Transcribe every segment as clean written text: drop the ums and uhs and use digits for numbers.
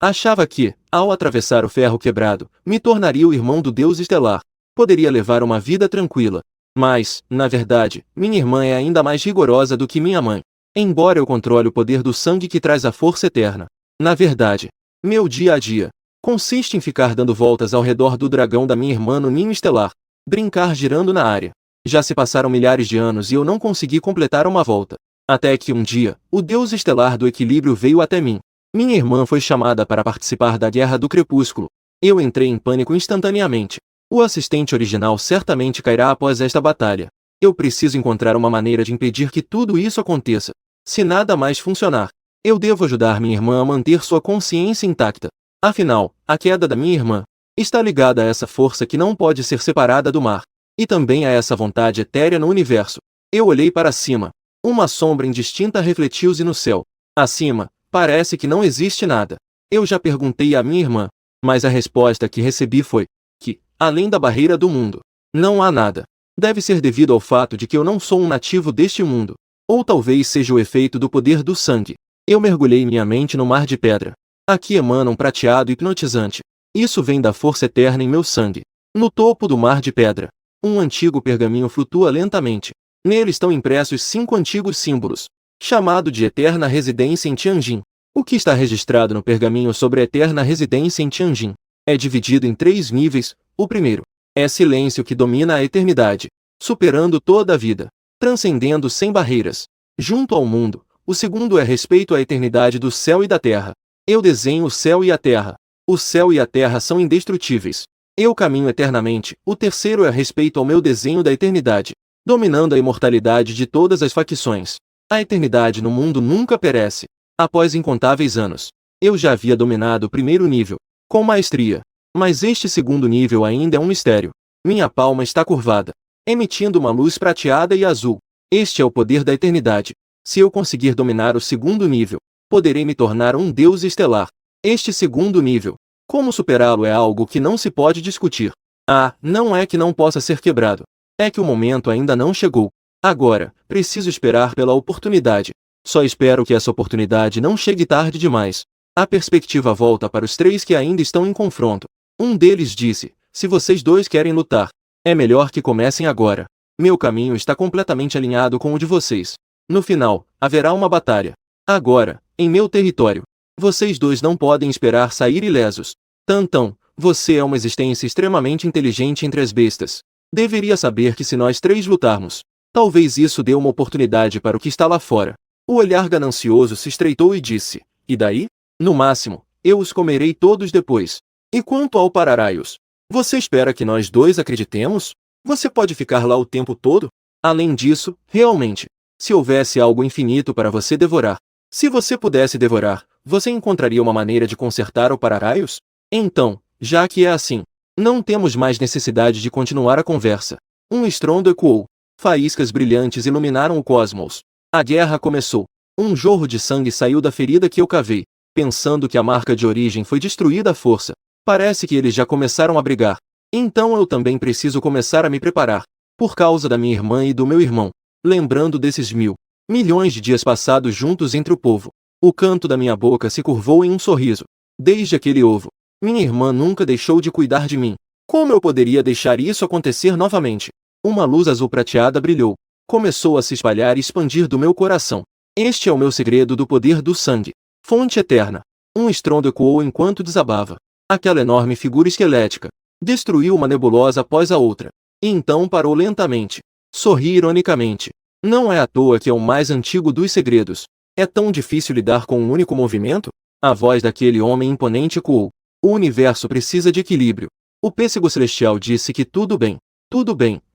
Achava que, ao atravessar o ferro quebrado, me tornaria o irmão do Deus estelar. Poderia levar uma vida tranquila. Mas, na verdade, minha irmã é ainda mais rigorosa do que minha mãe. Embora eu controle o poder do sangue que traz a força eterna. Na verdade, meu dia a dia consiste em ficar dando voltas ao redor do dragão da minha irmã no ninho estelar. Brincar girando na área. Já se passaram milhares de anos e eu não consegui completar uma volta. Até que um dia, o Deus estelar do equilíbrio veio até mim. Minha irmã foi chamada para participar da Guerra do Crepúsculo. Eu entrei em pânico instantaneamente. O assistente original certamente cairá após esta batalha. Eu preciso encontrar uma maneira de impedir que tudo isso aconteça. Se nada mais funcionar, eu devo ajudar minha irmã a manter sua consciência intacta. Afinal, a queda da minha irmã está ligada a essa força que não pode ser separada do mar. E também a essa vontade etérea no universo. Eu olhei para cima. Uma sombra indistinta refletiu-se no céu. Acima, parece que não existe nada. Eu já perguntei à minha irmã, mas a resposta que recebi foi que, além da barreira do mundo, não há nada. Deve ser devido ao fato de que eu não sou um nativo deste mundo. Ou talvez seja o efeito do poder do sangue. Eu mergulhei minha mente no mar de pedra. Aqui emana um prateado hipnotizante. Isso vem da força eterna em meu sangue. No topo do mar de pedra, um antigo pergaminho flutua lentamente. Nele estão impressos 5 antigos símbolos, chamado de Eterna Residência em Tianjin. O que está registrado no pergaminho sobre a Eterna Residência em Tianjin é dividido em 3 níveis. O primeiro é silêncio que domina a eternidade, superando toda a vida, transcendendo sem barreiras, junto ao mundo. O segundo é respeito à eternidade do céu e da terra. Eu desenho o céu e a terra. O céu e a terra são indestrutíveis. Eu caminho eternamente. O terceiro é respeito ao meu desenho da eternidade, dominando a imortalidade de todas as facções. A eternidade no mundo nunca perece. Após incontáveis anos, eu já havia dominado o primeiro nível, com maestria. Mas este segundo nível ainda é um mistério. Minha palma está curvada, emitindo uma luz prateada e azul. Este é o poder da eternidade. Se eu conseguir dominar o segundo nível, poderei me tornar um deus estelar. Este segundo nível, como superá-lo é algo que não se pode discutir. Não é que não possa ser quebrado. É que o momento ainda não chegou. Agora, preciso esperar pela oportunidade. Só espero que essa oportunidade não chegue tarde demais. A perspectiva volta para os 3 que ainda estão em confronto. Um deles disse: se vocês 2 querem lutar, é melhor que comecem agora. Meu caminho está completamente alinhado com o de vocês. No final, haverá uma batalha. Agora, em meu território. Vocês 2 não podem esperar sair ilesos. Tantão, você é uma existência extremamente inteligente entre as bestas. Deveria saber que se nós 3 lutarmos, talvez isso dê uma oportunidade para o que está lá fora. O olhar ganancioso se estreitou e disse: e daí? No máximo, eu os comerei todos depois. E quanto ao Pararaios? Você espera que nós 2 acreditemos? Você pode ficar lá o tempo todo? Além disso, realmente, se houvesse algo infinito para você devorar, se você pudesse devorar, você encontraria uma maneira de consertar o Pararaios? Então, já que é assim, não temos mais necessidade de continuar a conversa. Um estrondo ecoou. Faíscas brilhantes iluminaram o cosmos. A guerra começou. Um jorro de sangue saiu da ferida que eu cavei. Pensando que a marca de origem foi destruída à força, parece que eles já começaram a brigar. Então eu também preciso começar a me preparar. Por causa da minha irmã e do meu irmão. Lembrando desses milhões de dias passados juntos entre o povo. O canto da minha boca se curvou em um sorriso. Desde aquele ovo, minha irmã nunca deixou de cuidar de mim. Como eu poderia deixar isso acontecer novamente? Uma luz azul prateada brilhou. Começou a se espalhar e expandir do meu coração. Este é o meu segredo do poder do sangue. Fonte eterna. Um estrondo ecoou enquanto desabava. Aquela enorme figura esquelética destruiu uma nebulosa após a outra. E então parou lentamente. Sorri ironicamente. Não é à toa que é o mais antigo dos segredos. É tão difícil lidar com um único movimento? A voz daquele homem imponente ecoou. O universo precisa de equilíbrio. O pêssego celestial disse que tudo bem,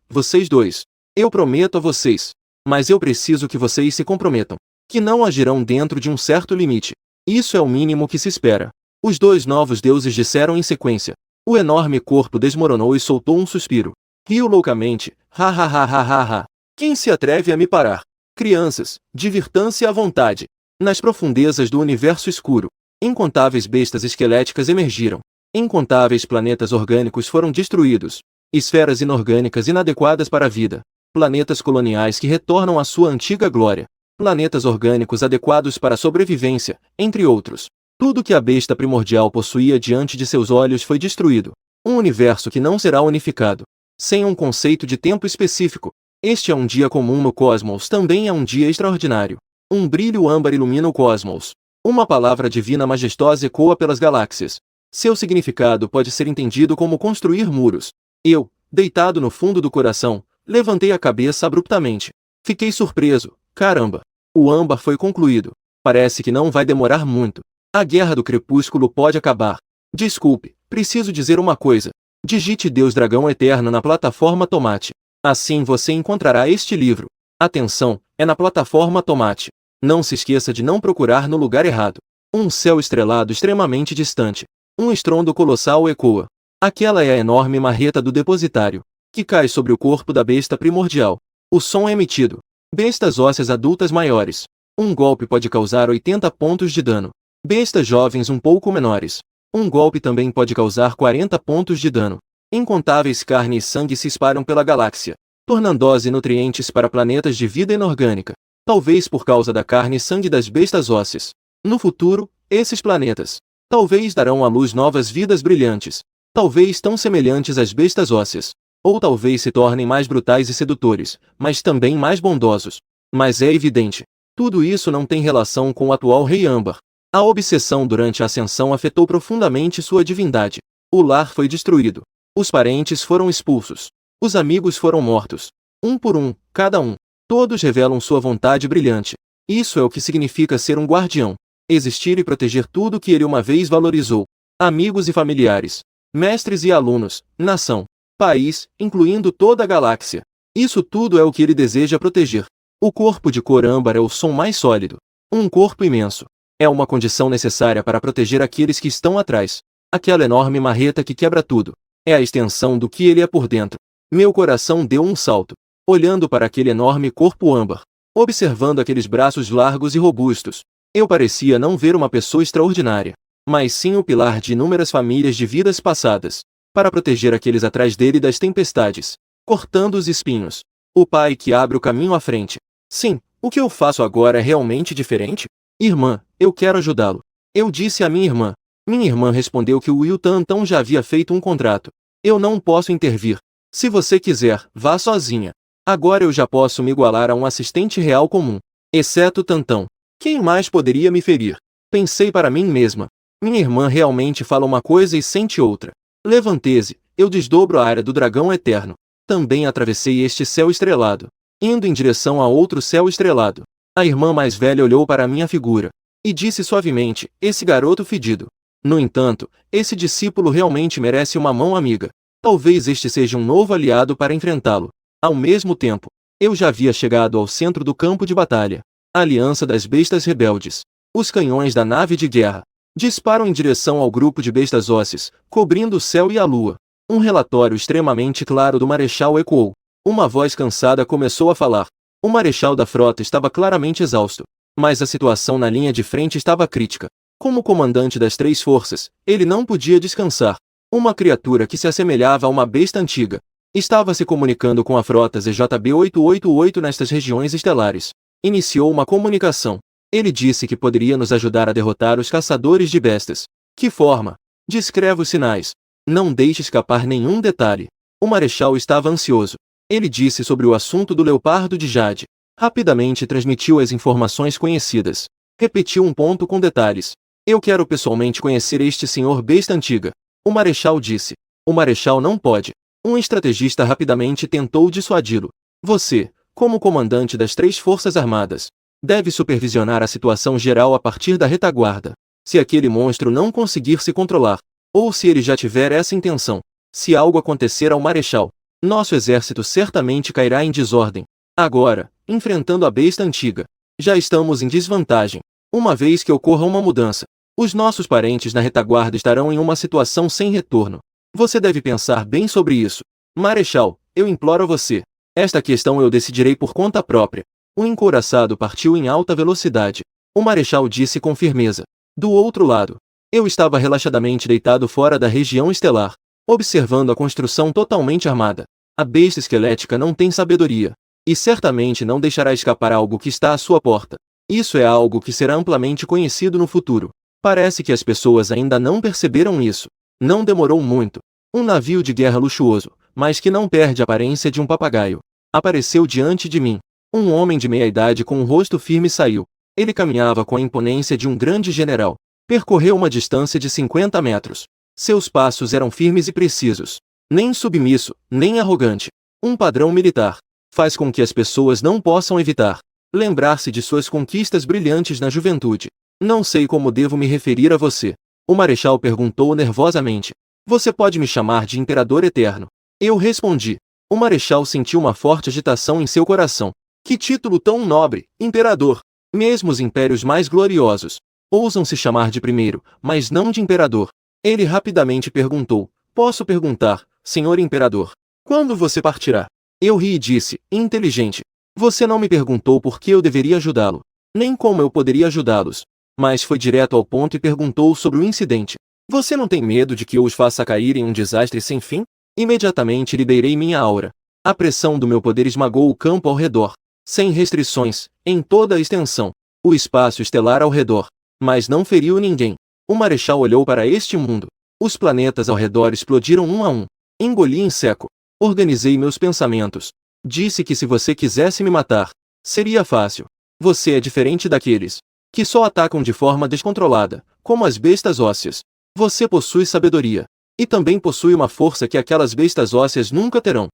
vocês 2. Eu prometo a vocês. Mas eu preciso que vocês se comprometam. Que não agirão dentro de um certo limite. Isso é o mínimo que se espera. Os 2 novos deuses disseram em sequência. O enorme corpo desmoronou e soltou um suspiro. Riu loucamente. Ha ha ha ha ha ha. Quem se atreve a me parar? Crianças, divirtam-se à vontade. Nas profundezas do universo escuro, incontáveis bestas esqueléticas emergiram. Incontáveis planetas orgânicos foram destruídos. Esferas inorgânicas inadequadas para a vida. Planetas coloniais que retornam à sua antiga glória. Planetas orgânicos adequados para a sobrevivência, entre outros. Tudo que a besta primordial possuía diante de seus olhos foi destruído. Um universo que não será unificado. Sem um conceito de tempo específico. Este é um dia comum no cosmos, também é um dia extraordinário. Um brilho âmbar ilumina o cosmos. Uma palavra divina majestosa ecoa pelas galáxias. Seu significado pode ser entendido como construir muros. Eu, deitado no fundo do coração, levantei a cabeça abruptamente. Fiquei surpreso. Caramba! O âmbar foi concluído. Parece que não vai demorar muito. A guerra do crepúsculo pode acabar. Desculpe, preciso dizer uma coisa. Digite Deus Dragão Eterno na plataforma Tomate. Assim você encontrará este livro. Atenção, é na plataforma Tomate. Não se esqueça de não procurar no lugar errado. Um céu estrelado extremamente distante. Um estrondo colossal ecoa. Aquela é a enorme marreta do depositário, que cai sobre o corpo da besta primordial. O som é emitido. Bestas ósseas adultas maiores. Um golpe pode causar 80 pontos de dano. Bestas jovens um pouco menores. Um golpe também pode causar 40 pontos de dano. Incontáveis carne e sangue se espalham pela galáxia, tornando dose nutrientes para planetas de vida inorgânica. Talvez por causa da carne e sangue das bestas ósseas. No futuro, esses planetas talvez darão à luz novas vidas brilhantes, talvez tão semelhantes às bestas ósseas, ou talvez se tornem mais brutais e sedutores, mas também mais bondosos. Mas é evidente, tudo isso não tem relação com o atual Rei Âmbar. A obsessão durante a ascensão afetou profundamente sua divindade. O lar foi destruído. Os parentes foram expulsos. Os amigos foram mortos. Um por um, cada um. Todos revelam sua vontade brilhante. Isso é o que significa ser um guardião. Existir e proteger tudo que ele uma vez valorizou. Amigos e familiares. Mestres e alunos. Nação. País, incluindo toda a galáxia. Isso tudo é o que ele deseja proteger. O corpo de cor âmbar é o som mais sólido. Um corpo imenso. É uma condição necessária para proteger aqueles que estão atrás. Aquela enorme marreta que quebra tudo. É a extensão do que ele é por dentro. Meu coração deu um salto, olhando para aquele enorme corpo âmbar, observando aqueles braços largos e robustos. Eu parecia não ver uma pessoa extraordinária, mas sim o pilar de inúmeras famílias de vidas passadas, para proteger aqueles atrás dele das tempestades, cortando os espinhos. O pai que abre o caminho à frente. Sim, o que eu faço agora é realmente diferente? Irmã, eu quero ajudá-lo. Eu disse à minha irmã. Minha irmã respondeu que o Will Tantão já havia feito um contrato. Eu não posso intervir. Se você quiser, vá sozinha. Agora eu já posso me igualar a um assistente real comum. Exceto Tantão. Quem mais poderia me ferir? Pensei para mim mesma. Minha irmã realmente fala uma coisa e sente outra. Levantei-se, eu desdobro a área do dragão eterno. Também atravessei este céu estrelado, indo em direção a outro céu estrelado. A irmã mais velha olhou para minha figura e disse suavemente: esse garoto fedido. No entanto, esse discípulo realmente merece uma mão amiga. Talvez este seja um novo aliado para enfrentá-lo. Ao mesmo tempo, eu já havia chegado ao centro do campo de batalha. A aliança das bestas rebeldes. Os canhões da nave de guerra disparam em direção ao grupo de bestas ósseas, cobrindo o céu e a lua. Um relatório extremamente claro do Marechal ecoou. Uma voz cansada começou a falar. O Marechal da frota estava claramente exausto, mas a situação na linha de frente estava crítica. Como comandante das três forças, ele não podia descansar. Uma criatura que se assemelhava a uma besta antiga estava se comunicando com a frota ZJB-888 nestas regiões estelares. Iniciou uma comunicação. Ele disse que poderia nos ajudar a derrotar os caçadores de bestas. Que forma? Descreva os sinais. Não deixe escapar nenhum detalhe. O Marechal estava ansioso. Ele disse sobre o assunto do leopardo de Jade. Rapidamente transmitiu as informações conhecidas. Repetiu um ponto com detalhes. Eu quero pessoalmente conhecer este senhor besta antiga. O Marechal disse. O Marechal não pode. Um estrategista rapidamente tentou dissuadi-lo. Você, como comandante das três forças armadas, deve supervisionar a situação geral a partir da retaguarda. Se aquele monstro não conseguir se controlar, ou se ele já tiver essa intenção, se algo acontecer ao Marechal, nosso exército certamente cairá em desordem. Agora, enfrentando a besta antiga, já estamos em desvantagem. Uma vez que ocorra uma mudança, os nossos parentes na retaguarda estarão em uma situação sem retorno. Você deve pensar bem sobre isso. Marechal, eu imploro a você. Esta questão eu decidirei por conta própria. O encouraçado partiu em alta velocidade. O Marechal disse com firmeza. Do outro lado, eu estava relaxadamente deitado fora da região estelar, observando a construção totalmente armada. A besta esquelética não tem sabedoria, e certamente não deixará escapar algo que está à sua porta. Isso é algo que será amplamente conhecido no futuro. Parece que as pessoas ainda não perceberam isso. Não demorou muito. Um navio de guerra luxuoso, mas que não perde a aparência de um papagaio, apareceu diante de mim. Um homem de meia-idade com um rosto firme saiu. Ele caminhava com a imponência de um grande general. Percorreu uma distância de 50 metros. Seus passos eram firmes e precisos. Nem submisso, nem arrogante. Um padrão militar. Faz com que as pessoas não possam evitar lembrar-se de suas conquistas brilhantes na juventude. Não sei como devo me referir a você. O marechal perguntou nervosamente. Você pode me chamar de Imperador Eterno. Eu respondi. O marechal sentiu uma forte agitação em seu coração. Que título tão nobre, Imperador! Mesmo os impérios mais gloriosos ousam se chamar de primeiro, mas não de imperador. Ele rapidamente perguntou. Posso perguntar, senhor imperador, quando você partirá? Eu ri e disse, inteligente. Você não me perguntou por que eu deveria ajudá-lo, nem como eu poderia ajudá-los, mas foi direto ao ponto e perguntou sobre o incidente. Você não tem medo de que eu os faça cair em um desastre sem fim? Imediatamente liberei minha aura. A pressão do meu poder esmagou o campo ao redor, sem restrições, em toda a extensão, o espaço estelar ao redor, mas não feriu ninguém. O marechal olhou para este mundo. Os planetas ao redor explodiram um a um. Engoli em seco. Organizei meus pensamentos. Disse que se você quisesse me matar, seria fácil. Você é diferente daqueles que só atacam de forma descontrolada, como as bestas ósseas. Você possui sabedoria. E também possui uma força que aquelas bestas ósseas nunca terão.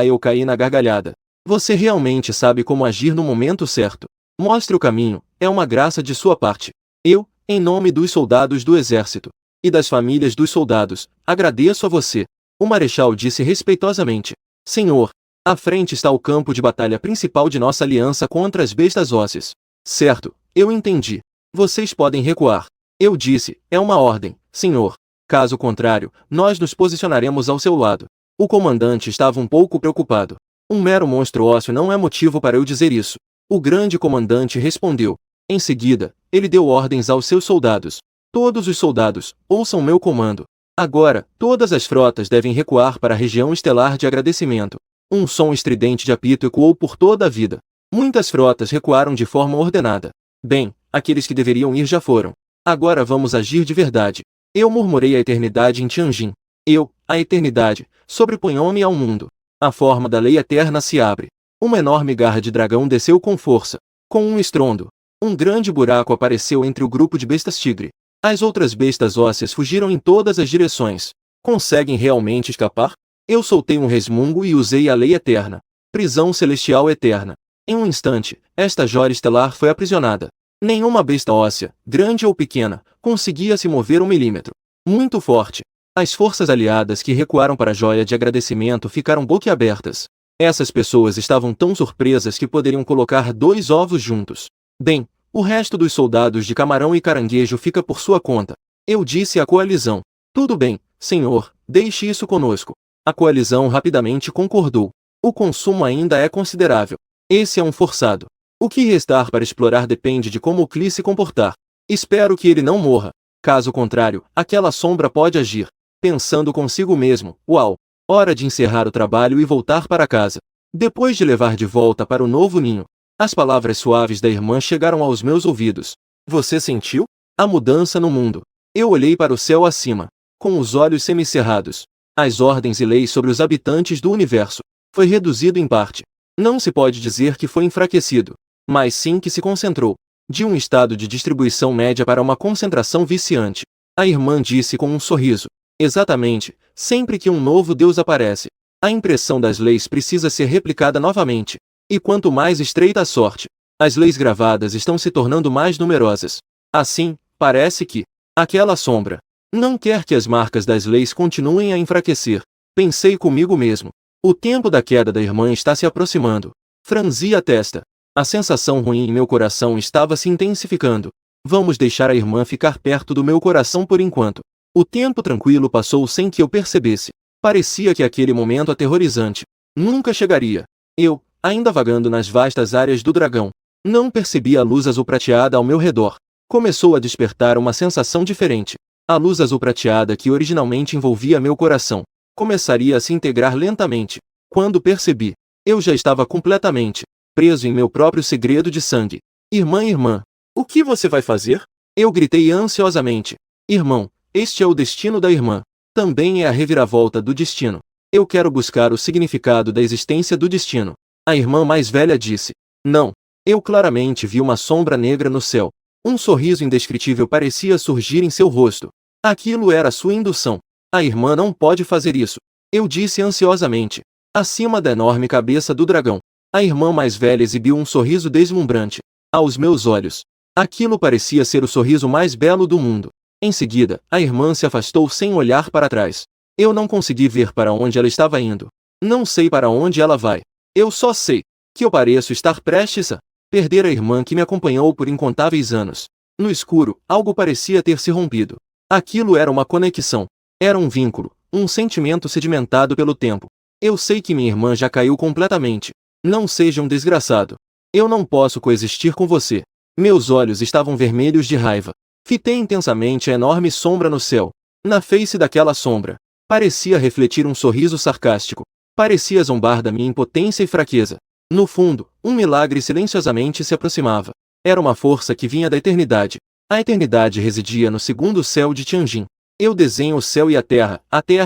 Eu caí na gargalhada. Você realmente sabe como agir no momento certo. Mostre o caminho, é uma graça de sua parte. Eu, em nome dos soldados do exército e das famílias dos soldados, agradeço a você. O marechal disse respeitosamente. Senhor, à frente está o campo de batalha principal de nossa aliança contra as bestas ósseas. Certo, eu entendi. Vocês podem recuar. Eu disse, é uma ordem, senhor. Caso contrário, nós nos posicionaremos ao seu lado. O comandante estava um pouco preocupado. Um mero monstro ósseo não é motivo para eu dizer isso. O grande comandante respondeu. Em seguida, ele deu ordens aos seus soldados. Todos os soldados, ouçam meu comando. Agora, todas as frotas devem recuar para a região estelar de agradecimento. Um som estridente de apito ecoou por toda a vida. Muitas frotas recuaram de forma ordenada. Bem, aqueles que deveriam ir já foram. Agora vamos agir de verdade. Eu murmurei a eternidade em Tianjin. Eu, a eternidade, sobreponho-me ao mundo. A forma da lei eterna se abre. Uma enorme garra de dragão desceu com força. Com um estrondo, um grande buraco apareceu entre o grupo de bestas tigre. As outras bestas ósseas fugiram em todas as direções. Conseguem realmente escapar? Eu soltei um resmungo e usei a lei eterna. Prisão celestial eterna. Em um instante, esta joia estelar foi aprisionada. Nenhuma besta óssea, grande ou pequena, conseguia se mover um milímetro. Muito forte. As forças aliadas que recuaram para a joia de agradecimento ficaram boquiabertas. Essas pessoas estavam tão surpresas que poderiam colocar 2 ovos juntos. Bem, o resto dos soldados de camarão e caranguejo fica por sua conta. Eu disse à coalizão. Tudo bem, senhor, deixe isso conosco. A coalizão rapidamente concordou. O consumo ainda é considerável. Esse é um forçado. O que restar para explorar depende de como o Cli se comportar. Espero que ele não morra. Caso contrário, aquela sombra pode agir. Pensando consigo mesmo, uau, hora de encerrar o trabalho e voltar para casa. Depois de levar de volta para o novo ninho, as palavras suaves da irmã chegaram aos meus ouvidos. Você sentiu? A mudança no mundo. Eu olhei para o céu acima, com os olhos semicerrados. As ordens e leis sobre os habitantes do universo foi reduzido em parte. Não se pode dizer que foi enfraquecido, mas sim que se concentrou. De um estado de distribuição média para uma concentração viciante. A irmã disse com um sorriso. Exatamente, sempre que um novo Deus aparece, a impressão das leis precisa ser replicada novamente. E quanto mais estreita a sorte, as leis gravadas estão se tornando mais numerosas. Assim, parece que aquela sombra não quer que as marcas das leis continuem a enfraquecer. Pensei comigo mesmo. O tempo da queda da irmã está se aproximando. Franzi a testa. A sensação ruim em meu coração estava se intensificando. Vamos deixar a irmã ficar perto do meu coração por enquanto. O tempo tranquilo passou sem que eu percebesse. Parecia que aquele momento aterrorizante nunca chegaria. Eu, ainda vagando nas vastas áreas do dragão, não percebi a luz azul prateada ao meu redor. Começou a despertar uma sensação diferente. A luz azul prateada que originalmente envolvia meu coração começaria a se integrar lentamente. Quando percebi, eu já estava completamente preso em meu próprio segredo de sangue. Irmã, o que você vai fazer? Eu gritei ansiosamente. Irmão, este é o destino da irmã. Também é a reviravolta do destino. Eu quero buscar o significado da existência do destino. A irmã mais velha disse. Não. Eu claramente vi uma sombra negra no céu. Um sorriso indescritível parecia surgir em seu rosto. Aquilo era sua indução. A irmã não pode fazer isso. Eu disse ansiosamente. Acima da enorme cabeça do dragão. A irmã mais velha exibiu um sorriso deslumbrante. Aos meus olhos. Aquilo parecia ser o sorriso mais belo do mundo. Em seguida, a irmã se afastou sem olhar para trás. Eu não consegui ver para onde ela estava indo. Não sei para onde ela vai. Eu só sei que eu pareço estar prestes a perder a irmã que me acompanhou por incontáveis anos. No escuro, algo parecia ter se rompido. Aquilo era uma conexão. Era um vínculo, um sentimento sedimentado pelo tempo. Eu sei que minha irmã já caiu completamente. Não seja um desgraçado. Eu não posso coexistir com você. Meus olhos estavam vermelhos de raiva. Fitei intensamente a enorme sombra no céu. Na face daquela sombra, parecia refletir um sorriso sarcástico. Parecia zombar da minha impotência e fraqueza. No fundo, um milagre silenciosamente se aproximava. Era uma força que vinha da eternidade. A eternidade residia no segundo céu de Tianjin. Eu desenho o céu e a terra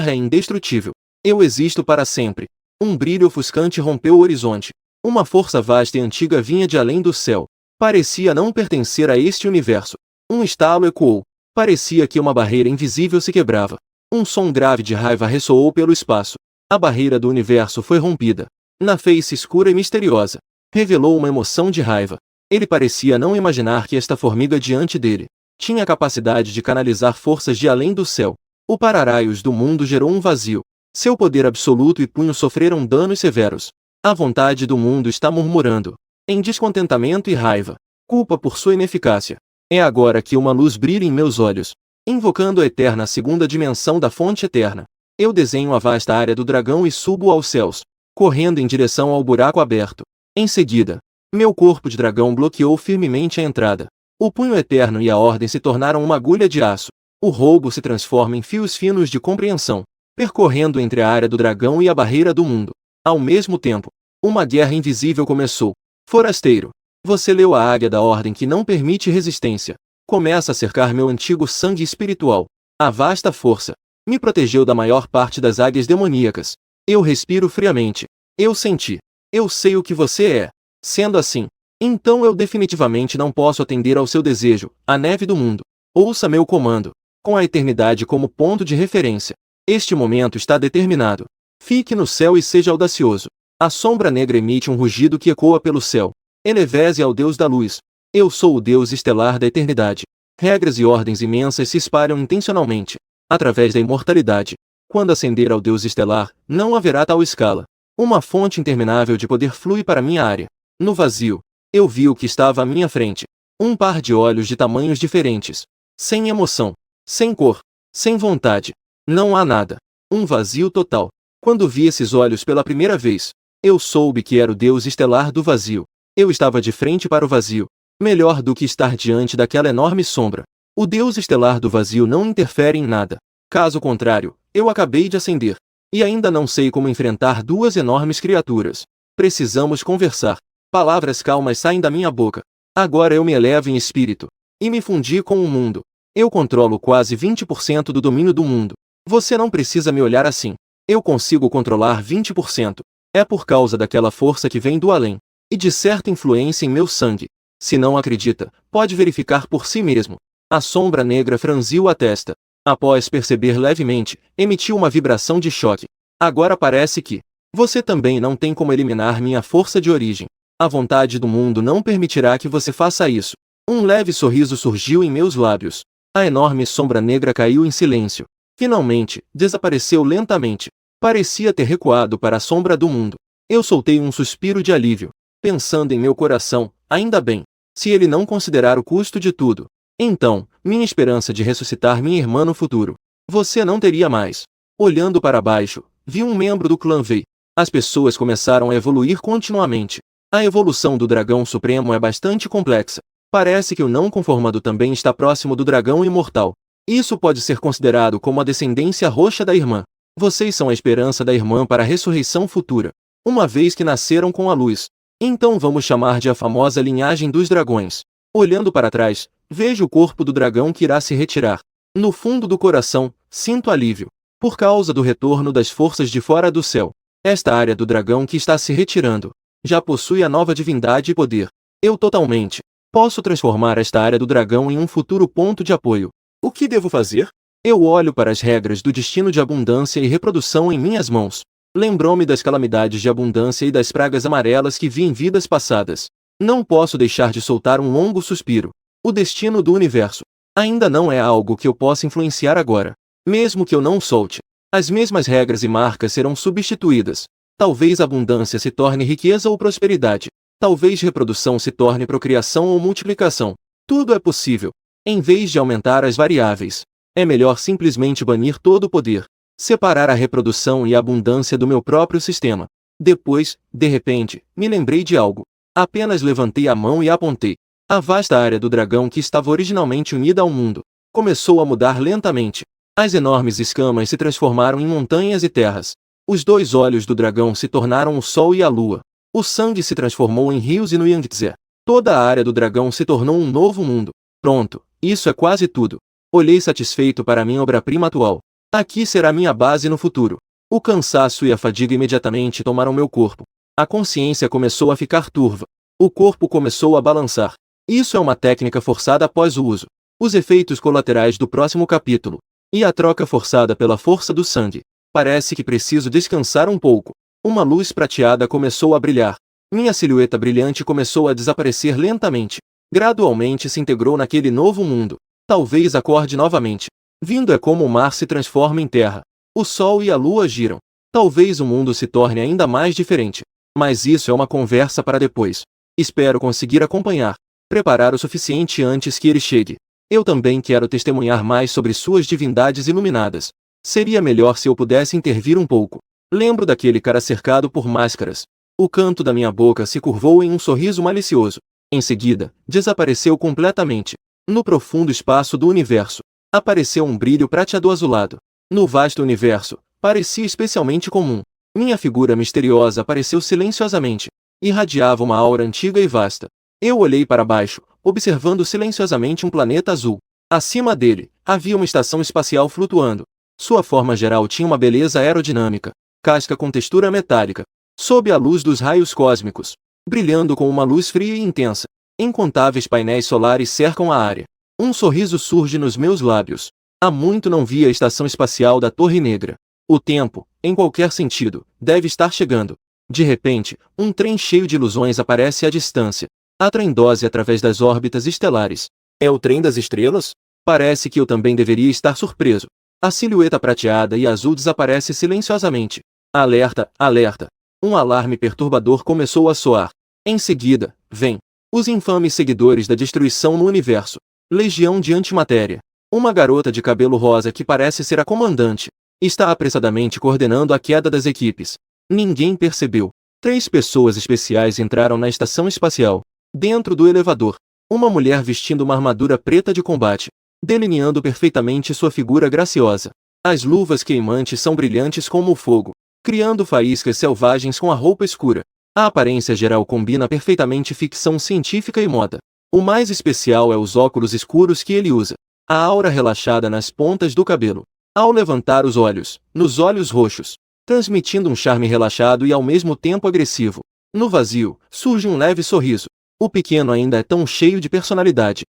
é indestrutível. Eu existo para sempre. Um brilho ofuscante rompeu o horizonte. Uma força vasta e antiga vinha de além do céu. Parecia não pertencer a este universo. Um estalo ecoou. Parecia que uma barreira invisível se quebrava. Um som grave de raiva ressoou pelo espaço. A barreira do universo foi rompida. Na face escura e misteriosa, revelou uma emoção de raiva. Ele parecia não imaginar que esta formiga diante dele tinha a capacidade de canalizar forças de além do céu. O para-raios do mundo gerou um vazio. Seu poder absoluto e punho sofreram danos severos. A vontade do mundo está murmurando, em descontentamento e raiva, culpa por sua ineficácia. É agora que uma luz brilha em meus olhos, invocando a eterna segunda dimensão da fonte eterna. Eu desenho a vasta área do dragão e subo aos céus, correndo em direção ao buraco aberto. Em seguida, meu corpo de dragão bloqueou firmemente a entrada. O punho eterno e a ordem se tornaram uma agulha de aço. O roubo se transforma em fios finos de compreensão, percorrendo entre a área do dragão e a barreira do mundo. Ao mesmo tempo, uma guerra invisível começou. Forasteiro, você leu a águia da ordem que não permite resistência. Começa a cercar meu antigo sangue espiritual. A vasta força me protegeu da maior parte das águias demoníacas. Eu respiro friamente. Eu senti. Eu sei o que você é. Sendo assim, então eu definitivamente não posso atender ao seu desejo, a neve do mundo. Ouça meu comando. Com a eternidade como ponto de referência. Este momento está determinado. Fique no céu e seja audacioso. A sombra negra emite um rugido que ecoa pelo céu. Eleveze ao Deus da luz. Eu sou o Deus estelar da eternidade. Regras e ordens imensas se espalham intencionalmente, através da imortalidade. Quando ascender ao Deus estelar, não haverá tal escala. Uma fonte interminável de poder flui para minha área. No vazio, eu vi o que estava à minha frente. Um par de olhos de tamanhos diferentes. Sem emoção. Sem cor. Sem vontade. Não há nada. Um vazio total. Quando vi esses olhos pela primeira vez, eu soube que era o Deus estelar do vazio. Eu estava de frente para o vazio. Melhor do que estar diante daquela enorme sombra. O Deus estelar do vazio não interfere em nada. Caso contrário, eu acabei de ascender. E ainda não sei como enfrentar duas enormes criaturas. Precisamos conversar. Palavras calmas saem da minha boca. Agora eu me elevo em espírito. E me fundi com o mundo. Eu controlo quase 20% do domínio do mundo. Você não precisa me olhar assim. Eu consigo controlar 20%. É por causa daquela força que vem do além. E de certa influência em meu sangue. Se não acredita, pode verificar por si mesmo. A sombra negra franziu a testa. Após perceber levemente, emitiu uma vibração de choque. Agora parece que você também não tem como eliminar minha força de origem. A vontade do mundo não permitirá que você faça isso. Um leve sorriso surgiu em meus lábios. A enorme sombra negra caiu em silêncio. Finalmente, desapareceu lentamente. Parecia ter recuado para a sombra do mundo. Eu soltei um suspiro de alívio, pensando em meu coração, ainda bem. Se ele não considerar o custo de tudo, então, minha esperança de ressuscitar minha irmã no futuro, você não teria mais. Olhando para baixo, vi um membro do clã Wei. As pessoas começaram a evoluir continuamente. A evolução do dragão supremo é bastante complexa. Parece que o não conformado também está próximo do dragão imortal. Isso pode ser considerado como a descendência roxa da irmã. Vocês são a esperança da irmã para a ressurreição futura, uma vez que nasceram com a luz. Então vamos chamar de a famosa linhagem dos dragões. Olhando para trás, Vejo o corpo do dragão que irá se retirar. No fundo do coração, sinto alívio. Por causa do retorno das forças de fora do céu. Esta área do dragão que está se retirando já possui a nova divindade e poder. Eu totalmente posso transformar esta área do dragão em um futuro ponto de apoio. O que devo fazer? Eu olho para as regras do destino de abundância e reprodução em minhas mãos. Lembrou-me das calamidades de abundância e das pragas amarelas que vi em vidas passadas. Não posso deixar de soltar um longo suspiro. O destino do universo ainda não é algo que eu possa influenciar agora. Mesmo que eu não solte, as mesmas regras e marcas serão substituídas. Talvez abundância se torne riqueza ou prosperidade. Talvez reprodução se torne procriação ou multiplicação. Tudo é possível. Em vez de aumentar as variáveis, é melhor simplesmente banir todo o poder. Separar a reprodução e a abundância do meu próprio sistema. Depois, de repente, me lembrei de algo. Apenas levantei a mão e apontei. A vasta área do dragão que estava originalmente unida ao mundo começou a mudar lentamente. As enormes escamas se transformaram em montanhas e terras. Os dois olhos do dragão se tornaram o sol e a lua. O sangue se transformou em rios e no Yangtze. Toda a área do dragão se tornou um novo mundo. Pronto, isso é quase tudo. Olhei satisfeito para minha obra-prima atual. Aqui será minha base no futuro. O cansaço e a fadiga imediatamente tomaram meu corpo. A consciência começou a ficar turva. O corpo começou a balançar. Isso é uma técnica forçada após o uso. Os efeitos colaterais do próximo capítulo. E a troca forçada pela força do sangue. Parece que preciso descansar um pouco. Uma luz prateada começou a brilhar. Minha silhueta brilhante começou a desaparecer lentamente. Gradualmente se integrou naquele novo mundo. Talvez acorde novamente. Vindo é como o mar se transforma em terra. O sol e a lua giram. Talvez o mundo se torne ainda mais diferente. Mas isso é uma conversa para depois. Espero conseguir acompanhar. Preparar o suficiente antes que ele chegue. Eu também quero testemunhar mais sobre suas divindades iluminadas. Seria melhor se eu pudesse intervir um pouco. Lembro daquele cara cercado por máscaras. O canto da minha boca se curvou em um sorriso malicioso. Em seguida, desapareceu completamente. No profundo espaço do universo, apareceu um brilho prateado azulado. No vasto universo, parecia especialmente comum. Minha figura misteriosa apareceu silenciosamente. Irradiava uma aura antiga e vasta. Eu olhei para baixo, observando silenciosamente um planeta azul. Acima dele, havia uma estação espacial flutuando. Sua forma geral tinha uma beleza aerodinâmica. Casca com textura metálica. Sob a luz dos raios cósmicos. Brilhando com uma luz fria e intensa. Incontáveis painéis solares cercam a área. Um sorriso surge nos meus lábios. Há muito não vi a estação espacial da Torre Negra. O tempo, em qualquer sentido, deve estar chegando. De repente, um trem cheio de ilusões aparece à distância. A trem-dose através das órbitas estelares. É o trem das estrelas? Parece que eu também deveria estar surpreso. A silhueta prateada e azul desaparece silenciosamente. Alerta, alerta. Um alarme perturbador começou a soar. Em seguida, vem os infames seguidores da destruição no universo. Legião de antimatéria. Uma garota de cabelo rosa que parece ser a comandante. Está apressadamente coordenando a queda das equipes. Ninguém percebeu. 3 pessoas especiais entraram na estação espacial. Dentro do elevador, uma mulher vestindo uma armadura preta de combate, delineando perfeitamente sua figura graciosa. As luvas queimantes são brilhantes como o fogo, criando faíscas selvagens com a roupa escura. A aparência geral combina perfeitamente ficção científica e moda. O mais especial é os óculos escuros que ele usa. A aura relaxada nas pontas do cabelo. Ao levantar os olhos, nos olhos roxos, transmitindo um charme relaxado e ao mesmo tempo agressivo. No vazio, surge um leve sorriso. O pequeno ainda é tão cheio de personalidade.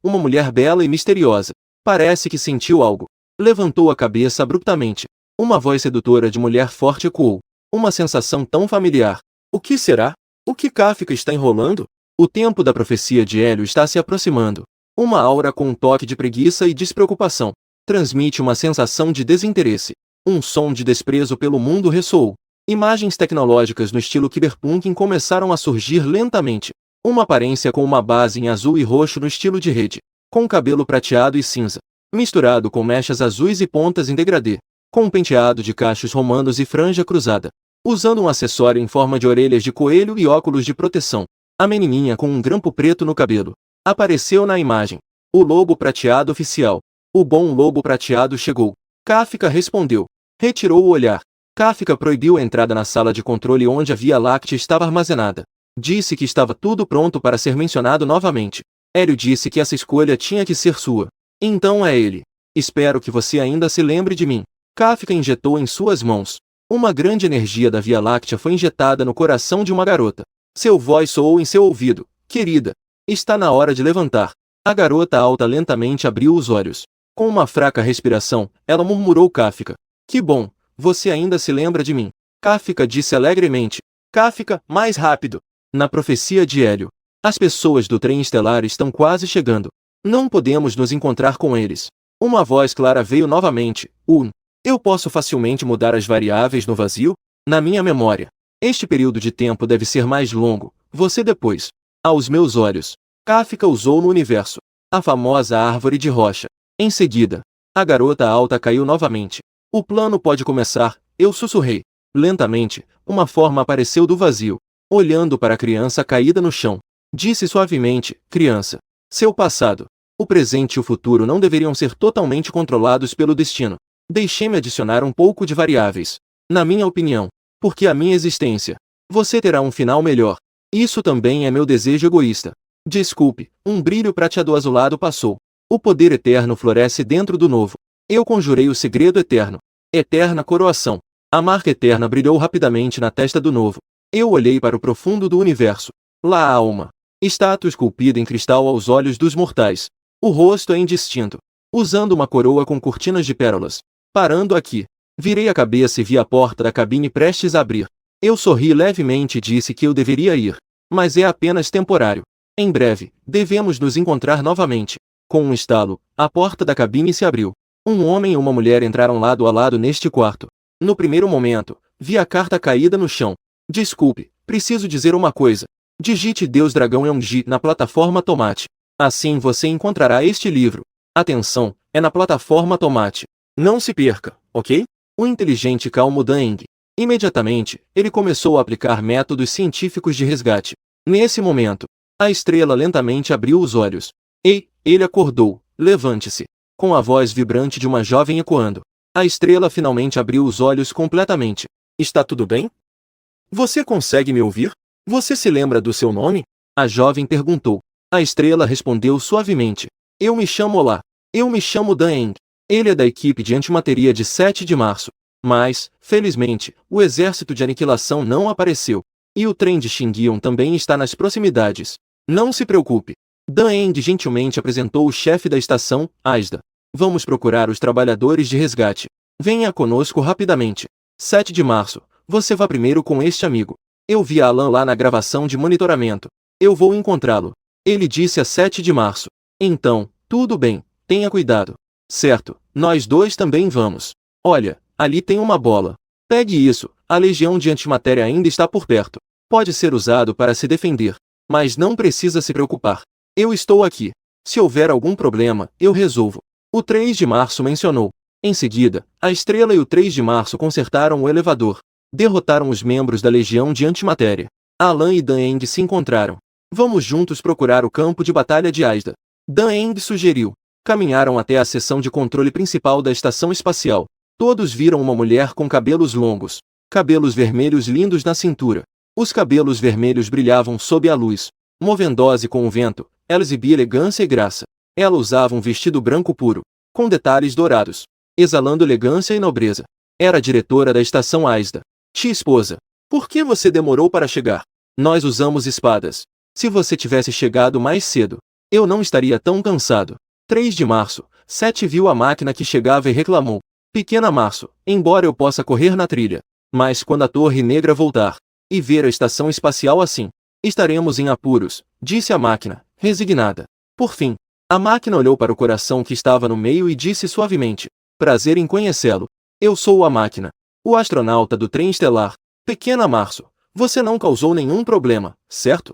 Uma mulher bela e misteriosa. Parece que sentiu algo. Levantou a cabeça abruptamente. Uma voz sedutora de mulher forte ecoou. Uma sensação tão familiar. O que será? O que Kafka está enrolando? O tempo da profecia de Hélio está se aproximando. Uma aura com um toque de preguiça e despreocupação. Transmite uma sensação de desinteresse. Um som de desprezo pelo mundo ressoou. Imagens tecnológicas no estilo cyberpunk começaram a surgir lentamente. Uma aparência com uma base em azul e roxo no estilo de rede. Com cabelo prateado e cinza. Misturado com mechas azuis e pontas em degradê. Com um penteado de cachos romanos e franja cruzada. Usando um acessório em forma de orelhas de coelho e óculos de proteção. A menininha com um grampo preto no cabelo. Apareceu na imagem. O lobo prateado oficial. O bom lobo prateado chegou. Kafka respondeu. Retirou o olhar. Kafka proibiu a entrada na sala de controle onde a Via Láctea estava armazenada. Disse que estava tudo pronto para ser mencionado novamente. Hélio disse que essa escolha tinha que ser sua. Então é ele. Espero que você ainda se lembre de mim. Kafka injetou em suas mãos. Uma grande energia da Via Láctea foi injetada no coração de uma garota. Seu voz soou em seu ouvido. Querida, está na hora de levantar. A garota alta lentamente abriu os olhos. Com uma fraca respiração, ela murmurou Kafka. Que bom, você ainda se lembra de mim. Kafka disse alegremente. Kafka, mais rápido. Na profecia de Hélio. As pessoas do trem estelar estão quase chegando. Não podemos nos encontrar com eles. Uma voz clara veio novamente. Eu posso facilmente mudar as variáveis no vazio? Na minha memória. Este período de tempo deve ser mais longo. Você depois. Aos meus olhos. Kafka usou no universo. A famosa árvore de rocha. Em seguida, a garota alta caiu novamente. O plano pode começar, eu sussurrei. Lentamente, uma forma apareceu do vazio. Olhando para a criança caída no chão. Disse suavemente, criança. Seu passado, o presente e o futuro não deveriam ser totalmente controlados pelo destino. Deixe-me adicionar um pouco de variáveis. Na minha opinião, porque a minha existência. Você terá um final melhor. Isso também é meu desejo egoísta. Desculpe, um brilho prateado azulado passou. O poder eterno floresce dentro do novo. Eu conjurei o segredo eterno. Eterna coroação. A marca eterna brilhou rapidamente na testa do novo. Eu olhei para o profundo do universo. Lá há uma estátua esculpida em cristal aos olhos dos mortais. O rosto é indistinto. Usando uma coroa com cortinas de pérolas. Parando aqui. Virei a cabeça e vi a porta da cabine prestes a abrir. Eu sorri levemente e disse que eu deveria ir. Mas é apenas temporário. Em breve, devemos nos encontrar novamente. Com um estalo, a porta da cabine se abriu. Um homem e uma mulher entraram lado a lado neste quarto. No primeiro momento, vi a carta caída no chão. Desculpe, preciso dizer uma coisa. Digite Deus Dragão Eungi na plataforma Tomate. Assim você encontrará este livro. Atenção, é na plataforma Tomate. Não se perca, ok? O inteligente e calmo Daeng. Imediatamente, ele começou a aplicar métodos científicos de resgate. Nesse momento, a estrela lentamente abriu os olhos. Ei, ele acordou, levante-se. Com a voz vibrante de uma jovem ecoando. A estrela finalmente abriu os olhos completamente. Está tudo bem? Você consegue me ouvir? Você se lembra do seu nome? A jovem perguntou. A estrela respondeu suavemente. Eu me chamo Olá. Eu me chamo Daeng. Ele é da equipe de antimateria de 7 de março. Mas, felizmente, o exército de aniquilação não apareceu. E o trem de Xinguion também está nas proximidades. Não se preocupe. Daeng gentilmente apresentou o chefe da estação, Aisda. Vamos procurar os trabalhadores de resgate. Venha conosco rapidamente. 7 de março. Você vá primeiro com este amigo. Eu vi Alan lá na gravação de monitoramento. Eu vou encontrá-lo. Ele disse a 7 de março. Então, tudo bem, tenha cuidado. Certo, nós dois também vamos. Olha, ali tem uma bola. Pegue isso, a legião de antimatéria ainda está por perto. Pode ser usado para se defender. Mas não precisa se preocupar. Eu estou aqui. Se houver algum problema, eu resolvo. O 3 de março mencionou. Em seguida, a estrela e o 3 de março consertaram o elevador. Derrotaram os membros da legião de antimatéria. Alan e Daeng se encontraram. Vamos juntos procurar o campo de batalha de Aisda. Daeng sugeriu. Caminharam até a seção de controle principal da estação espacial. Todos viram uma mulher com cabelos longos. Cabelos vermelhos lindos na cintura. Os cabelos vermelhos brilhavam sob a luz. Movendo-se com o vento, ela exibia elegância e graça. Ela usava um vestido branco puro, com detalhes dourados, exalando elegância e nobreza. Era a diretora da estação Aisda. Tia esposa, por que você demorou para chegar? Nós usamos espadas. Se você tivesse chegado mais cedo, eu não estaria tão cansado. 3 de março, 7 viu a máquina que chegava e reclamou. Pequena Março, embora eu possa correr na trilha, mas quando a Torre Negra voltar, e ver a estação espacial assim, estaremos em apuros, disse a máquina, resignada. Por fim, a máquina olhou para o coração que estava no meio e disse suavemente, prazer em conhecê-lo. Eu sou a máquina, o astronauta do trem estelar. Pequena Março, você não causou nenhum problema, certo?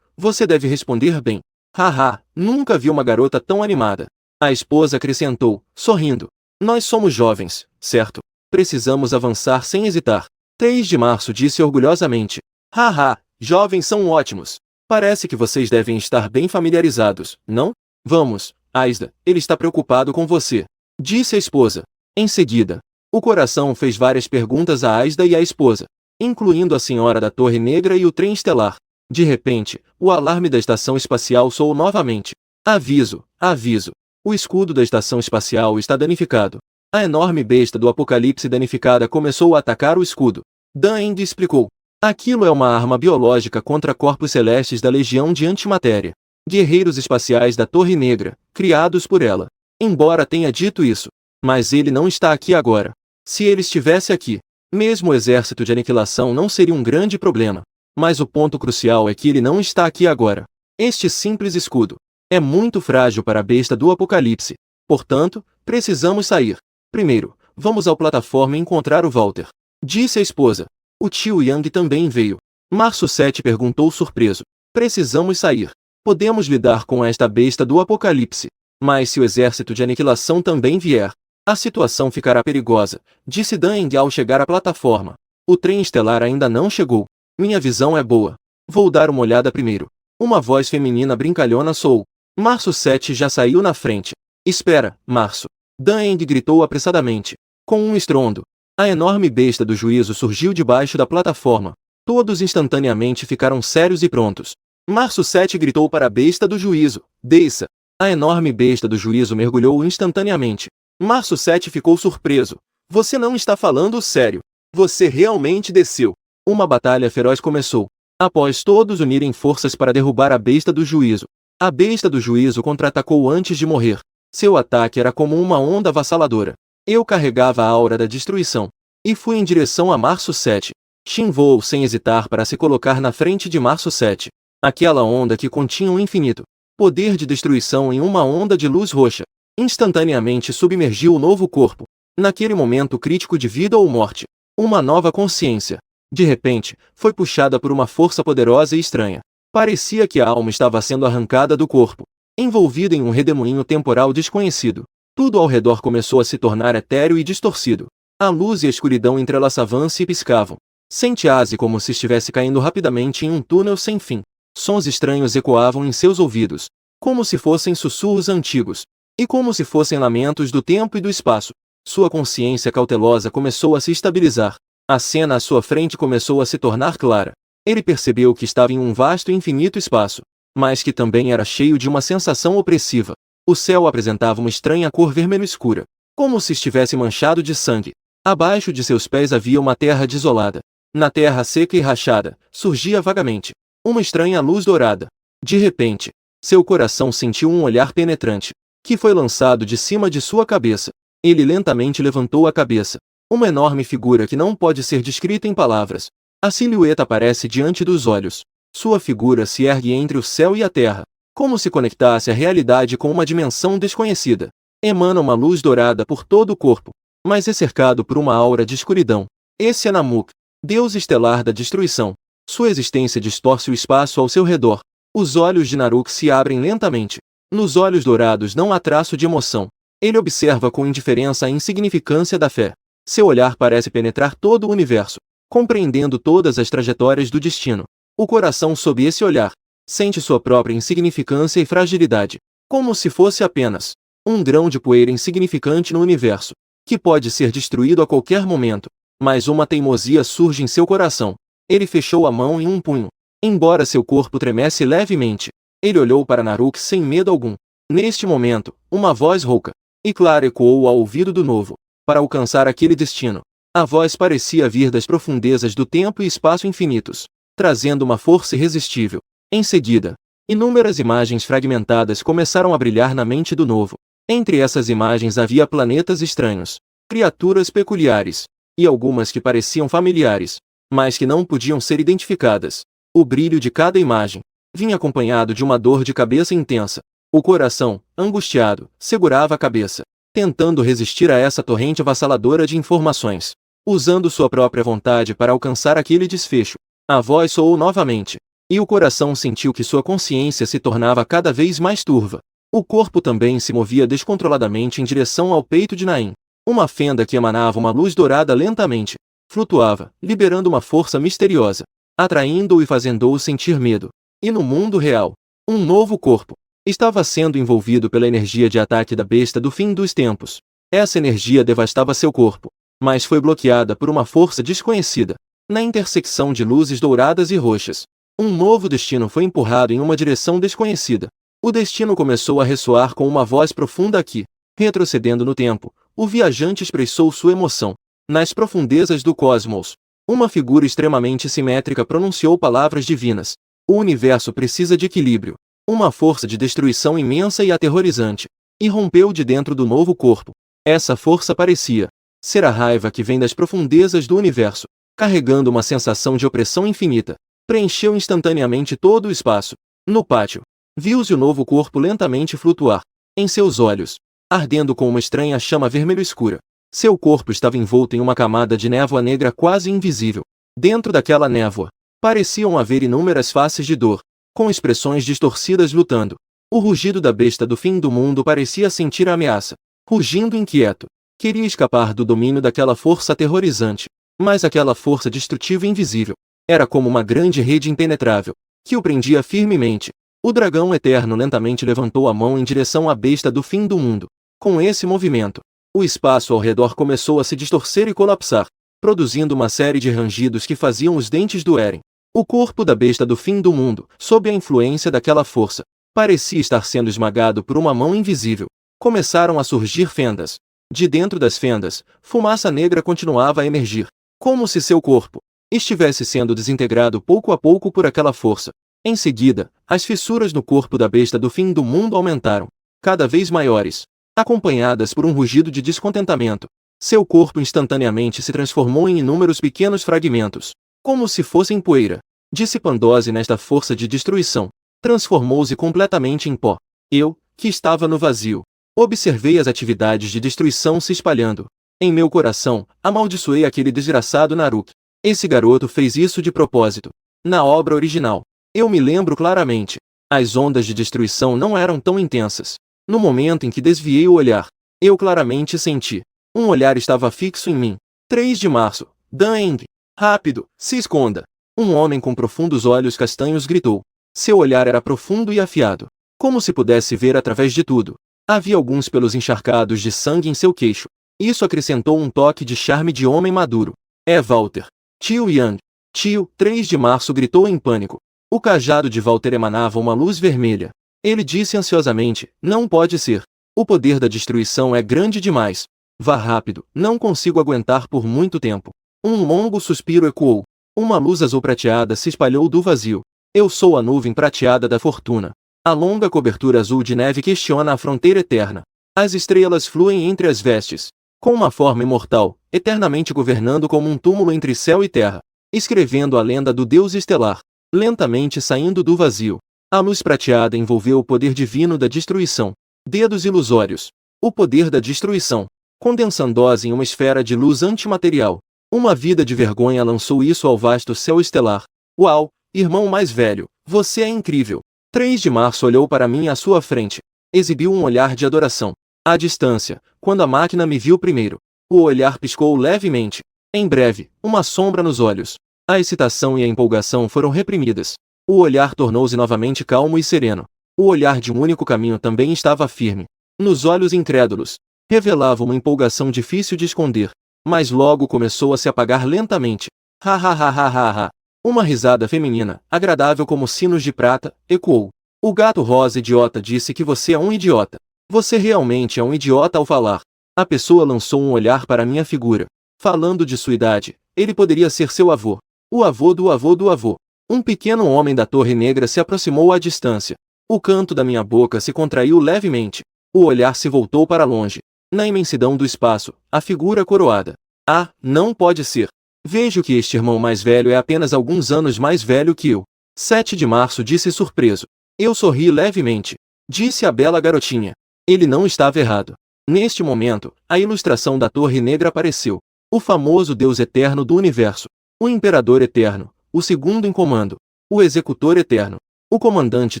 Você deve responder bem. Haha, nunca vi uma garota tão animada. A esposa acrescentou, sorrindo. Nós somos jovens, certo? Precisamos avançar sem hesitar. 3 de março disse orgulhosamente. Haha, jovens são ótimos. Parece que vocês devem estar bem familiarizados, não? Vamos, Aisda, ele está preocupado com você. Disse a esposa. Em seguida, o coração fez várias perguntas a Aisda e à esposa, incluindo a senhora da Torre Negra e o trem estelar. De repente, o alarme da estação espacial soou novamente. Aviso, aviso. O escudo da estação espacial está danificado. A enorme besta do apocalipse danificada começou a atacar o escudo. Dan explicou. Aquilo é uma arma biológica contra corpos celestes da Legião de Antimatéria. Guerreiros espaciais da Torre Negra, criados por ela. Embora tenha dito isso, mas ele não está aqui agora. Se ele estivesse aqui, mesmo o exército de aniquilação não seria um grande problema. Mas o ponto crucial é que ele não está aqui agora. Este simples escudo é muito frágil para a besta do apocalipse. Portanto, precisamos sair. Primeiro, vamos à plataforma encontrar o Walter. Disse a esposa. O tio Yang também veio. Março 7 perguntou surpreso. Precisamos sair. Podemos lidar com esta besta do apocalipse. Mas se o exército de aniquilação também vier, a situação ficará perigosa, disse Dan ao chegar à plataforma. O trem estelar ainda não chegou. Minha visão é boa. Vou dar uma olhada primeiro. Uma voz feminina brincalhona soou. Março 7 já saiu na frente. Espera, Março. Dan gritou apressadamente. Com um estrondo, a enorme besta do juízo surgiu debaixo da plataforma. Todos instantaneamente ficaram sérios e prontos. Março 7 gritou para a besta do juízo. Desça. A enorme besta do juízo mergulhou instantaneamente. Março 7 ficou surpreso. Você não está falando sério. Você realmente desceu. Uma batalha feroz começou. Após todos unirem forças para derrubar a besta do juízo, a besta do juízo contra-atacou antes de morrer. Seu ataque era como uma onda avassaladora. Eu carregava a aura da destruição. E fui em direção a Março 7. Shin voou sem hesitar para se colocar na frente de Março 7. Aquela onda que continha um infinito poder de destruição em uma onda de luz roxa. Instantaneamente submergiu o novo corpo. Naquele momento crítico de vida ou morte. Uma nova consciência. De repente, foi puxada por uma força poderosa e estranha. Parecia que a alma estava sendo arrancada do corpo, envolvida em um redemoinho temporal desconhecido. Tudo ao redor começou a se tornar etéreo e distorcido. A luz e a escuridão entrelaçavam-se e piscavam. Sentia-se como se estivesse caindo rapidamente em um túnel sem fim. Sons estranhos ecoavam em seus ouvidos, como se fossem sussurros antigos, e como se fossem lamentos do tempo e do espaço. Sua consciência cautelosa começou a se estabilizar. A cena à sua frente começou a se tornar clara. Ele percebeu que estava em um vasto e infinito espaço, mas que também era cheio de uma sensação opressiva. O céu apresentava uma estranha cor vermelho escura, como se estivesse manchado de sangue. Abaixo de seus pés havia uma terra desolada. Na terra seca e rachada, surgia vagamente uma estranha luz dourada. De repente, seu coração sentiu um olhar penetrante, que foi lançado de cima de sua cabeça. Ele lentamente levantou a cabeça. Uma enorme figura que não pode ser descrita em palavras. A silhueta aparece diante dos olhos. Sua figura se ergue entre o céu e a terra, como se conectasse a realidade com uma dimensão desconhecida. Emana uma luz dourada por todo o corpo, mas é cercado por uma aura de escuridão. Esse é Namuk, deus estelar da destruição. Sua existência distorce o espaço ao seu redor. Os olhos de Naruk se abrem lentamente. Nos olhos dourados não há traço de emoção. Ele observa com indiferença a insignificância da fé. Seu olhar parece penetrar todo o universo, compreendendo todas as trajetórias do destino. O coração, sob esse olhar, sente sua própria insignificância e fragilidade, como se fosse apenas um grão de poeira insignificante no universo, que pode ser destruído a qualquer momento. Mas uma teimosia surge em seu coração. Ele fechou a mão em um punho. Embora seu corpo tremesse levemente, ele olhou para Naruk sem medo algum. Neste momento, uma voz rouca e clara ecoou ao ouvido do novo. Para alcançar aquele destino, a voz parecia vir das profundezas do tempo e espaço infinitos, trazendo uma força irresistível. Em seguida, inúmeras imagens fragmentadas começaram a brilhar na mente do novo. Entre essas imagens havia planetas estranhos, criaturas peculiares, e algumas que pareciam familiares, mas que não podiam ser identificadas. O brilho de cada imagem vinha acompanhado de uma dor de cabeça intensa. O coração, angustiado, segurava a cabeça, tentando resistir a essa torrente avassaladora de informações, usando sua própria vontade para alcançar aquele desfecho. A voz soou novamente, e o coração sentiu que sua consciência se tornava cada vez mais turva. O corpo também se movia descontroladamente em direção ao peito de Naim. Uma fenda que emanava uma luz dourada lentamente flutuava, liberando uma força misteriosa, atraindo-o e fazendo-o sentir medo. E no mundo real, um novo corpo estava sendo envolvido pela energia de ataque da besta do fim dos tempos. Essa energia devastava seu corpo, mas foi bloqueada por uma força desconhecida. Na intersecção de luzes douradas e roxas, Um novo destino foi empurrado em uma direção desconhecida. O destino começou a ressoar com uma voz profunda aqui. Retrocedendo no tempo, o viajante expressou sua emoção. Nas profundezas do cosmos, uma figura extremamente simétrica pronunciou palavras divinas. O universo precisa de equilíbrio. Uma força de destruição imensa e aterrorizante irrompeu de dentro do novo corpo. Essa força parecia ser a raiva que vem das profundezas do universo, carregando uma sensação de opressão infinita. Preencheu instantaneamente todo o espaço. No pátio, viu-se o novo corpo lentamente flutuar. Em seus olhos, ardendo com uma estranha chama vermelho escura. Seu corpo estava envolto em uma camada de névoa negra quase invisível. Dentro daquela névoa, pareciam haver inúmeras faces de dor, com expressões distorcidas lutando. O rugido da besta do fim do mundo parecia sentir a ameaça. Rugindo inquieto, queria escapar do domínio daquela força aterrorizante. Mas aquela força destrutiva e invisível era como uma grande rede impenetrável, que o prendia firmemente. O dragão eterno lentamente levantou a mão em direção à besta do fim do mundo. Com esse movimento, o espaço ao redor começou a se distorcer e colapsar, produzindo uma série de rangidos que faziam os dentes doerem. O corpo da besta do fim do mundo, sob a influência daquela força, parecia estar sendo esmagado por uma mão invisível. Começaram a surgir fendas. De dentro das fendas, fumaça negra continuava a emergir, como se seu corpo estivesse sendo desintegrado pouco a pouco por aquela força. Em seguida, as fissuras no corpo da besta do fim do mundo aumentaram, cada vez maiores, acompanhadas por um rugido de descontentamento. Seu corpo instantaneamente se transformou em inúmeros pequenos fragmentos, como se fossem poeira. Dissipando-se nesta força de destruição, transformou-se completamente em pó. Eu, que estava no vazio, observei as atividades de destruição se espalhando. Em meu coração, amaldiçoei aquele desgraçado Naruki. Esse garoto fez isso de propósito. Na obra original, eu me lembro claramente, as ondas de destruição não eram tão intensas. No momento em que desviei o olhar, eu claramente senti. Um olhar estava fixo em mim. 3 de março. Dan Eng. Rápido, se esconda. Um homem com profundos olhos castanhos gritou. Seu olhar era profundo e afiado, como se pudesse ver através de tudo. Havia alguns pelos encharcados de sangue em seu queixo. Isso acrescentou um toque de charme de homem maduro. É Walter. Tio Yang. Tio, 3 de março gritou em pânico. O cajado de Walter emanava uma luz vermelha. Ele disse ansiosamente, não pode ser. O poder da destruição é grande demais. Vá rápido, não consigo aguentar por muito tempo. Um longo suspiro ecoou. Uma luz azul prateada se espalhou do vazio. Eu sou a nuvem prateada da fortuna. A longa cobertura azul de neve questiona a fronteira eterna. As estrelas fluem entre as vestes, com uma forma imortal, eternamente governando como um túmulo entre céu e terra, escrevendo a lenda do Deus estelar, lentamente saindo do vazio. A luz prateada envolveu o poder divino da destruição. Dedos ilusórios. O poder da destruição, condensando-se em uma esfera de luz antimaterial. Uma vida de vergonha lançou isso ao vasto céu estelar. Uau, irmão mais velho, você é incrível. 3 de março olhou para mim à sua frente. Exibiu um olhar de adoração. À distância, quando a máquina me viu primeiro, o olhar piscou levemente. Em breve, uma sombra nos olhos. A excitação e a empolgação foram reprimidas. O olhar tornou-se novamente calmo e sereno. O olhar de um único caminho também estava firme. Nos olhos incrédulos, revelava uma empolgação difícil de esconder. Mas logo começou a se apagar lentamente. Ha ha ha ha ha ha. Uma risada feminina, agradável como sinos de prata, ecoou. O gato rosa idiota disse que você é um idiota. Você realmente é um idiota ao falar. A pessoa lançou um olhar para minha figura. Falando de sua idade, ele poderia ser seu avô. O avô do avô do avô. Um pequeno homem da Torre Negra se aproximou à distância. O canto da minha boca se contraiu levemente. O olhar se voltou para longe. Na imensidão do espaço, a figura coroada. Ah, não pode ser. Vejo que este irmão mais velho é apenas alguns anos mais velho que eu. 7 de março disse surpreso. Eu sorri levemente. Disse a bela garotinha. Ele não estava errado. Neste momento, a ilustração da Torre Negra apareceu. O famoso Deus eterno do universo. O Imperador eterno, o segundo em comando. O Executor eterno. O comandante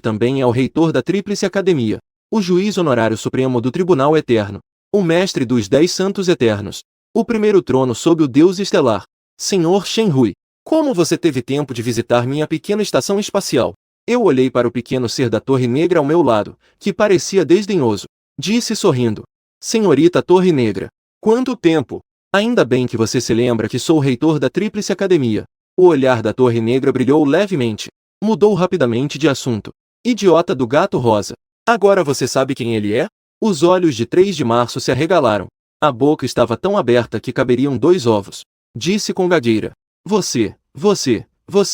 também é o reitor da Tríplice Academia. O juiz honorário supremo do Tribunal Eterno. O mestre dos 10 santos eternos. O primeiro trono sob o Deus estelar. Senhor Shenhui, como você teve tempo de visitar minha pequena estação espacial? Eu olhei para o pequeno ser da Torre Negra ao meu lado, que parecia desdenhoso. Disse sorrindo. Senhorita Torre Negra. Quanto tempo? Ainda bem que você se lembra que sou o reitor da Tríplice Academia. O olhar da Torre Negra brilhou levemente. Mudou rapidamente de assunto. Idiota do gato rosa. Agora você sabe quem ele é? Os olhos de 3 de março se arregalaram. A boca estava tão aberta que caberiam 2 ovos. Disse com gagueira. Você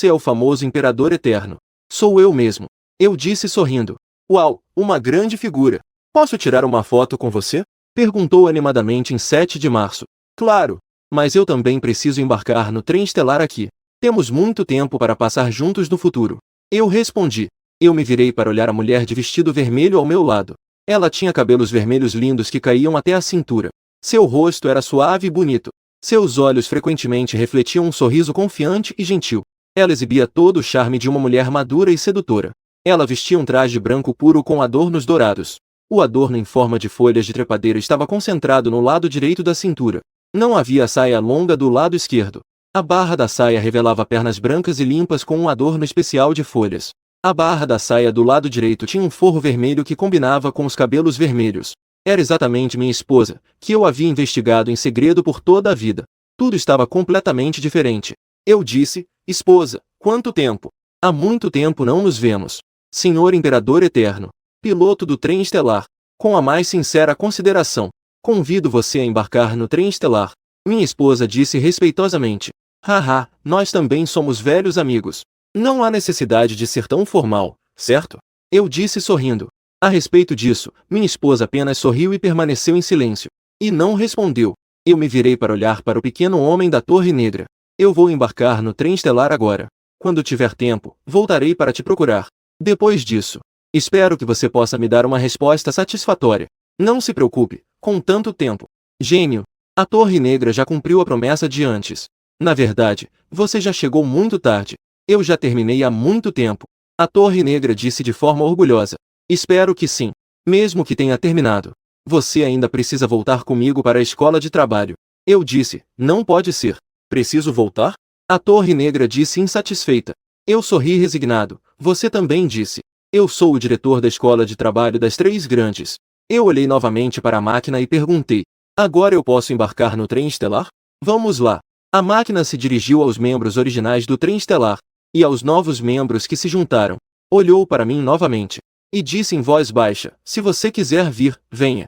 é o famoso Imperador Eterno. Sou eu mesmo. Eu disse sorrindo. Uau, uma grande figura. Posso tirar uma foto com você? Perguntou animadamente em 7 de março. Claro, mas eu também preciso embarcar no trem estelar aqui. Temos muito tempo para passar juntos no futuro. Eu respondi. Eu me virei para olhar a mulher de vestido vermelho ao meu lado. Ela tinha cabelos vermelhos lindos que caíam até a cintura. Seu rosto era suave e bonito. Seus olhos frequentemente refletiam um sorriso confiante e gentil. Ela exibia todo o charme de uma mulher madura e sedutora. Ela vestia um traje branco puro com adornos dourados. O adorno em forma de folhas de trepadeira estava concentrado no lado direito da cintura. Não havia saia longa do lado esquerdo. A barra da saia revelava pernas brancas e limpas com um adorno especial de folhas. A barra da saia do lado direito tinha um forro vermelho que combinava com os cabelos vermelhos. Era exatamente minha esposa, que eu havia investigado em segredo por toda a vida. Tudo estava completamente diferente. Eu disse, esposa, quanto tempo? Há muito tempo não nos vemos. Senhor Imperador Eterno, piloto do trem estelar, com a mais sincera consideração, convido você a embarcar no trem estelar. Minha esposa disse respeitosamente. Haha, nós também somos velhos amigos. Não há necessidade de ser tão formal, certo? Eu disse sorrindo. A respeito disso, minha esposa apenas sorriu e permaneceu em silêncio. E não respondeu. Eu me virei para olhar para o pequeno homem da Torre Negra. Eu vou embarcar no trem estelar agora. Quando tiver tempo, voltarei para te procurar. Depois disso, espero que você possa me dar uma resposta satisfatória. Não se preocupe, com tanto tempo. Gênio, a Torre Negra já cumpriu a promessa de antes. Na verdade, você já chegou muito tarde. Eu já terminei há muito tempo. A Torre Negra disse de forma orgulhosa. Espero que sim. Mesmo que tenha terminado. Você ainda precisa voltar comigo para a escola de trabalho. Eu disse, não pode ser. Preciso voltar? A Torre Negra disse insatisfeita. Eu sorri resignado. Você também disse. Eu sou o diretor da escola de trabalho das 3 grandes. Eu olhei novamente para a máquina e perguntei. Agora eu posso embarcar no trem estelar? Vamos lá. A máquina se dirigiu aos membros originais do trem estelar. E aos novos membros que se juntaram. Olhou para mim novamente. E disse em voz baixa, se você quiser vir, venha.